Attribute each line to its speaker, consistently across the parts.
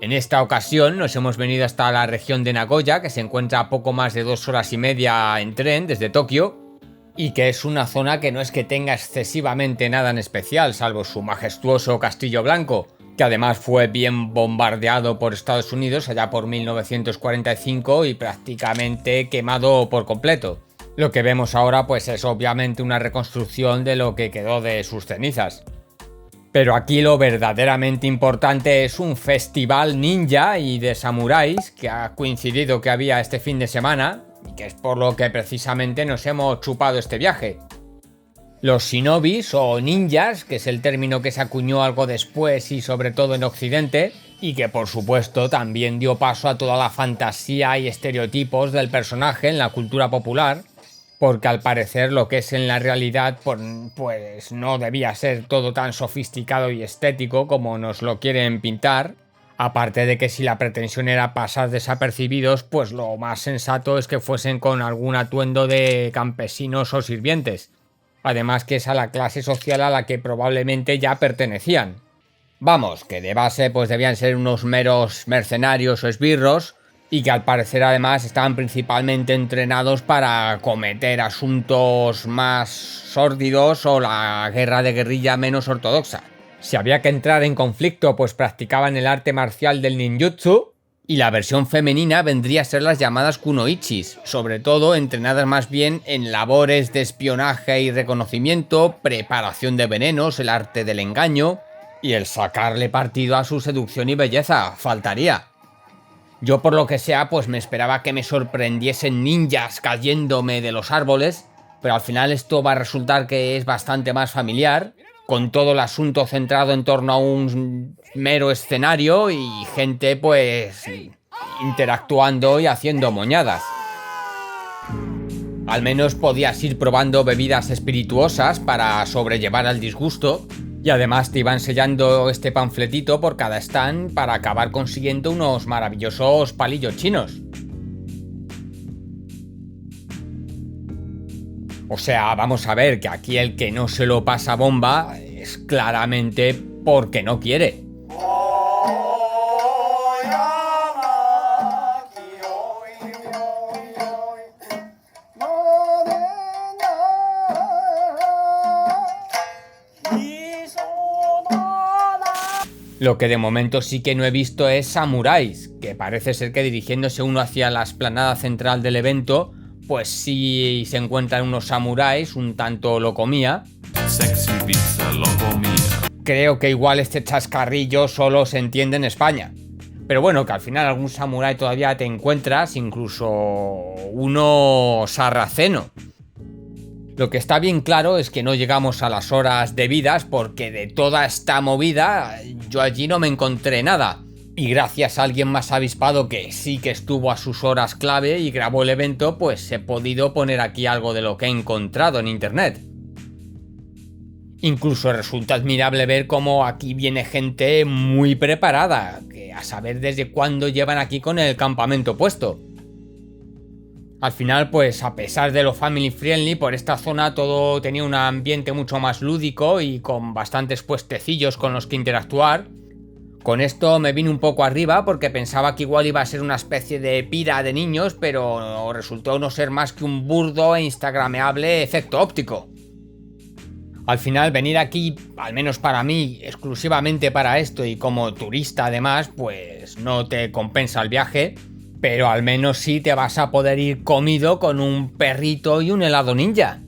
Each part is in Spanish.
Speaker 1: En esta ocasión nos hemos venido hasta la región de Nagoya, que se encuentra a poco más de 2 horas y media en tren desde Tokio, y que es una zona que no es que tenga excesivamente nada en especial, salvo su majestuoso Castillo Blanco, que además fue bien bombardeado por Estados Unidos allá por 1945 y prácticamente quemado por completo. Lo que vemos ahora pues es obviamente una reconstrucción de lo que quedó de sus cenizas. Pero aquí lo verdaderamente importante es un festival ninja y de samuráis que ha coincidido que había este fin de semana y que es por lo que precisamente nos hemos chupado este viaje. Los shinobis o ninjas, que es el término que se acuñó algo después y sobre todo en Occidente, y que por supuesto también dio paso a toda la fantasía y estereotipos del personaje en la cultura popular, porque al parecer lo que es en la realidad pues no debía ser todo tan sofisticado y estético como nos lo quieren pintar, aparte de que si la pretensión era pasar desapercibidos, pues lo más sensato es que fuesen con algún atuendo de campesinos o sirvientes. Además que es a la clase social a la que probablemente ya pertenecían. Vamos, que de base pues debían ser unos meros mercenarios o esbirros y que al parecer además estaban principalmente entrenados para cometer asuntos más sórdidos o la guerra de guerrilla menos ortodoxa. Si había que entrar en conflicto pues practicaban el arte marcial del ninjutsu, y la versión femenina vendría a ser las llamadas kunoichis, sobre todo entrenadas más bien en labores de espionaje y reconocimiento, preparación de venenos, el arte del engaño y el sacarle partido a su seducción y belleza, faltaría. Yo por lo que sea pues me esperaba que me sorprendiesen ninjas cayéndome de los árboles, pero al final esto va a resultar que es bastante más familiar, con todo el asunto centrado en torno a un mero escenario y gente pues interactuando y haciendo moñadas. Al menos podías ir probando bebidas espirituosas para sobrellevar al disgusto y además te iban sellando este panfletito por cada stand para acabar consiguiendo unos maravillosos palillos chinos. O sea, vamos a ver que aquí el que no se lo pasa bomba es claramente porque no quiere. Lo que de momento sí que no he visto es samuráis, que parece ser que dirigiéndose uno hacia la explanada central del evento, pues sí se encuentran unos samuráis un tanto locomía.
Speaker 2: Sexy pizza locomía.
Speaker 1: Creo que igual este chascarrillo solo se entiende en España. Pero bueno, que al final algún samurái todavía te encuentras, incluso uno sarraceno. Lo que está bien claro es que no llegamos a las horas debidas porque de toda esta movida yo allí no me encontré nada. Y gracias a alguien más avispado que sí que estuvo a sus horas clave y grabó el evento, pues he podido poner aquí algo de lo que he encontrado en internet. Incluso resulta admirable ver cómo aquí viene gente muy preparada, que a saber desde cuándo llevan aquí con el campamento puesto. Al final, pues a pesar de lo family friendly, por esta zona todo tenía un ambiente mucho más lúdico y con bastantes puestecillos con los que interactuar. Con esto me vine un poco arriba porque pensaba que igual iba a ser una especie de pira de niños, pero resultó no ser más que un burdo e instagrameable efecto óptico. Al final venir aquí, al menos para mí, exclusivamente para esto y como turista además, pues no te compensa el viaje, pero al menos sí te vas a poder ir comido con un perrito y un helado ninja.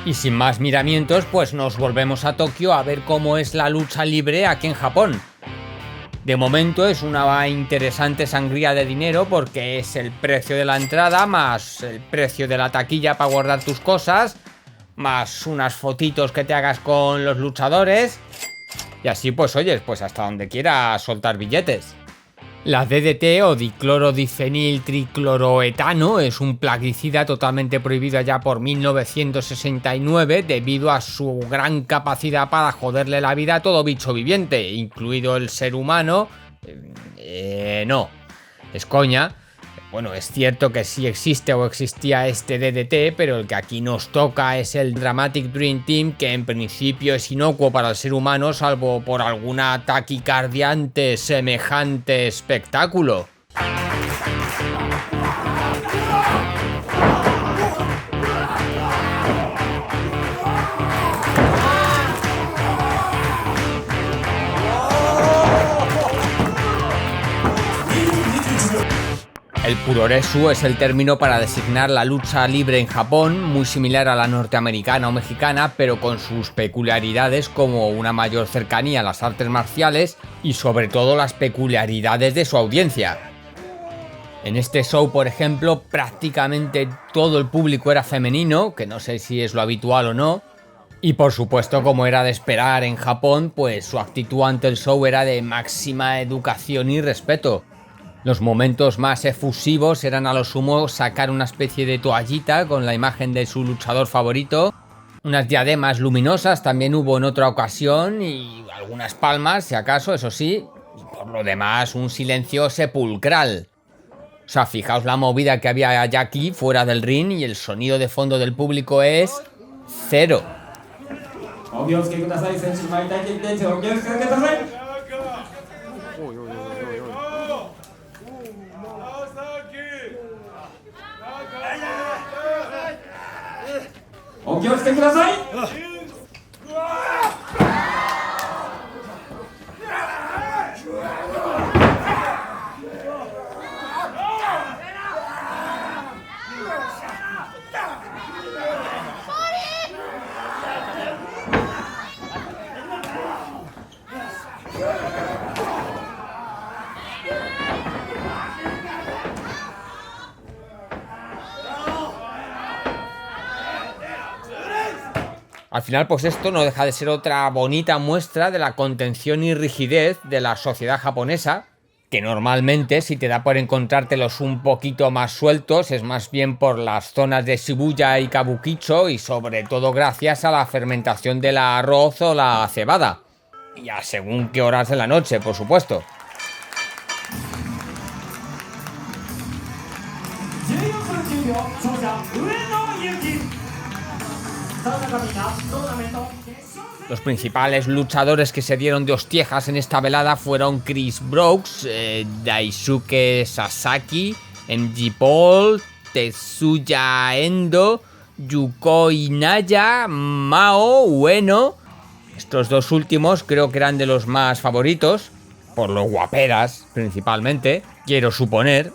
Speaker 1: Y sin más miramientos, pues nos volvemos a Tokio a ver cómo es la lucha libre aquí en Japón. De momento es una interesante sangría de dinero porque es el precio de la entrada más el precio de la taquilla para guardar tus cosas, más unas fotitos que te hagas con los luchadores y así pues oyes, pues hasta donde quieras soltar billetes. La DDT o diclorodifenil tricloroetano es un plaguicida totalmente prohibido ya por 1969 debido a su gran capacidad para joderle la vida a todo bicho viviente, incluido el ser humano. No, es coña, Bueno, es cierto que sí existe o existía este DDT, pero el que aquí nos toca es el Dramatic Dream Team, que en principio es inocuo para el ser humano, salvo por alguna taquicardia ante semejante espectáculo. El puroresu es el término para designar la lucha libre en Japón, muy similar a la norteamericana o mexicana, pero con sus peculiaridades como una mayor cercanía a las artes marciales y sobre todo las peculiaridades de su audiencia. En este show, por ejemplo, prácticamente todo el público era femenino, que no sé si es lo habitual o no, y por supuesto, como era de esperar en Japón, pues su actitud ante el show era de máxima educación y respeto. Los momentos más efusivos eran a lo sumo sacar una especie de toallita con la imagen de su luchador favorito, unas diademas luminosas también hubo en otra ocasión y algunas palmas, si acaso, eso sí, y por lo demás un silencio sepulcral. O sea, fijaos la movida que había ya aquí fuera del ring y el sonido de fondo del público es cero. Al final, pues esto no deja de ser otra bonita muestra de la contención y rigidez de la sociedad japonesa, que normalmente si te da por encontrártelos un poquito más sueltos es más bien por las zonas de Shibuya y Kabukicho y sobre todo gracias a la fermentación del arroz o la cebada. Y a según qué horas de la noche, por supuesto. Los principales luchadores que se dieron de hostiejas en esta velada fueron Chris Brooks, Daisuke Sasaki, MG Paul, Tetsuya Endo, Yukoi Naya, Mao Ueno. Estos dos últimos creo que eran de los más favoritos, por lo guaperas principalmente, quiero suponer.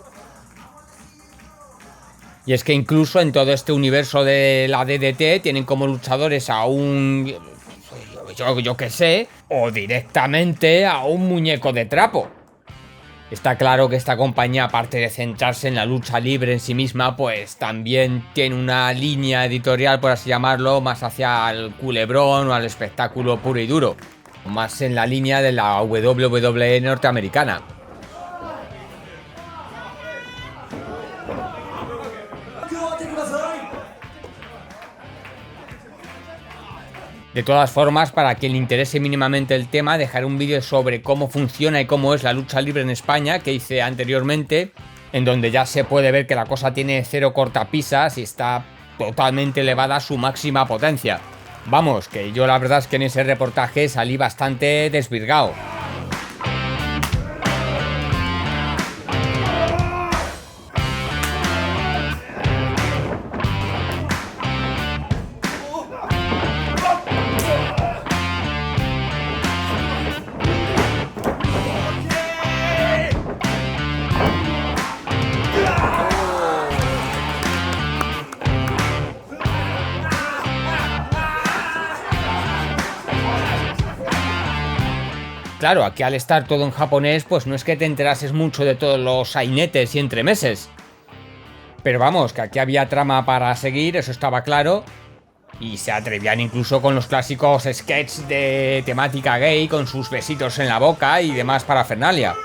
Speaker 1: Y es que incluso en todo este universo de la DDT tienen como luchadores a un... yo qué sé, o directamente a un muñeco de trapo. Está claro que esta compañía, aparte de centrarse en la lucha libre en sí misma, pues también tiene una línea editorial, por así llamarlo, más hacia el culebrón o al espectáculo puro y duro. Más en la línea de la WWE norteamericana. De todas formas, para quien le interese mínimamente el tema, dejaré un vídeo sobre cómo funciona y cómo es la lucha libre en España, que hice anteriormente, en donde ya se puede ver que la cosa tiene cero cortapisas y está totalmente elevada a su máxima potencia. Vamos, que yo la verdad es que en ese reportaje salí bastante desvirgado. Claro, aquí al estar todo en japonés, pues no es que te enterases mucho de todos los sainetes y entremeses. Pero vamos, que aquí había trama para seguir, eso estaba claro. Y se atrevían incluso con los clásicos sketches de temática gay, con sus besitos en la boca y demás parafernalia.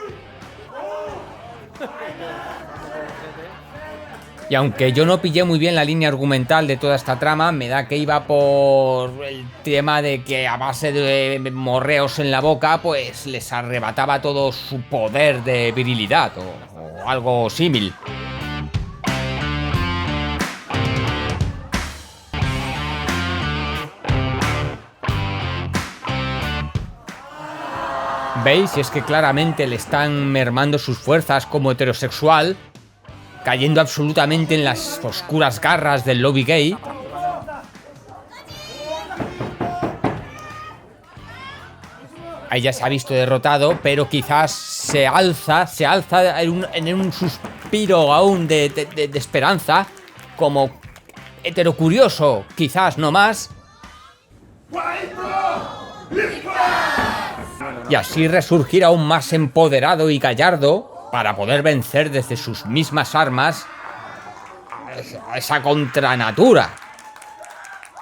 Speaker 1: Y aunque yo no pillé muy bien la línea argumental de toda esta trama, me da que iba por el tema de que a base de morreos en la boca, pues les arrebataba todo su poder de virilidad o algo símil. ¿Veis? Y es que claramente le están mermando sus fuerzas como heterosexual, cayendo absolutamente en las oscuras garras del lobby gay. Ahí ya se ha visto derrotado, pero quizás se alza en un suspiro aún de esperanza, como heterocurioso, quizás no más. Y así resurgir aún más empoderado y gallardo para poder vencer desde sus mismas armas a esa contranatura.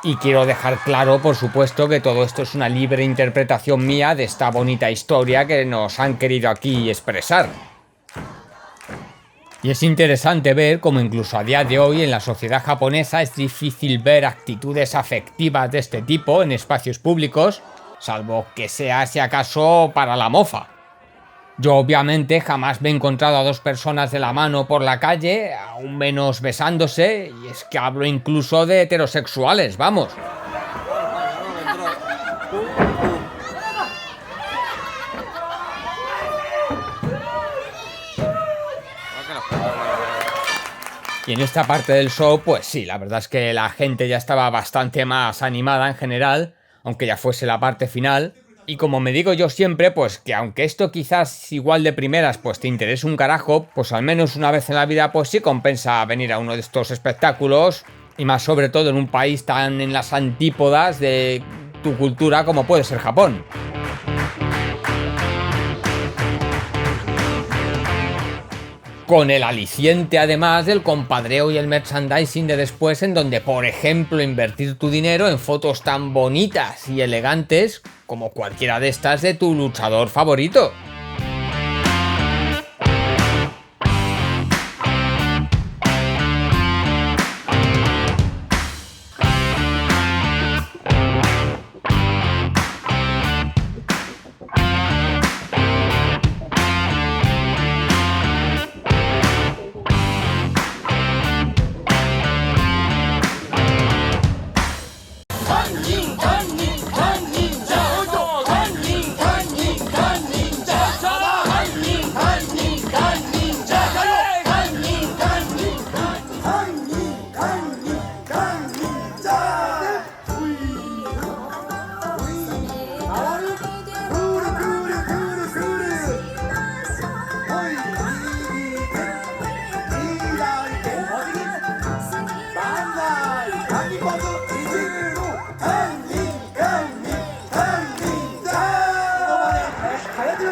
Speaker 1: Y quiero dejar claro, por supuesto, que todo esto es una libre interpretación mía de esta bonita historia que nos han querido aquí expresar. Y es interesante ver cómo incluso a día de hoy en la sociedad japonesa es difícil ver actitudes afectivas de este tipo en espacios públicos, salvo que sea si acaso para la mofa. Yo obviamente jamás me he encontrado a dos personas de la mano por la calle, aún menos besándose, y es que hablo incluso de heterosexuales, vamos. Y en esta parte del show, pues sí, la verdad es que la gente ya estaba bastante más animada en general, aunque ya fuese la parte final. Y como me digo yo siempre, pues que aunque esto quizás igual de primeras pues te interese un carajo, pues al menos una vez en la vida pues sí compensa venir a uno de estos espectáculos, y más sobre todo en un país tan en las antípodas de tu cultura como puede ser Japón. Con el aliciente además del compadreo y el merchandising de después, en donde por ejemplo invertir tu dinero en fotos tan bonitas y elegantes como cualquiera de estas de tu luchador favorito.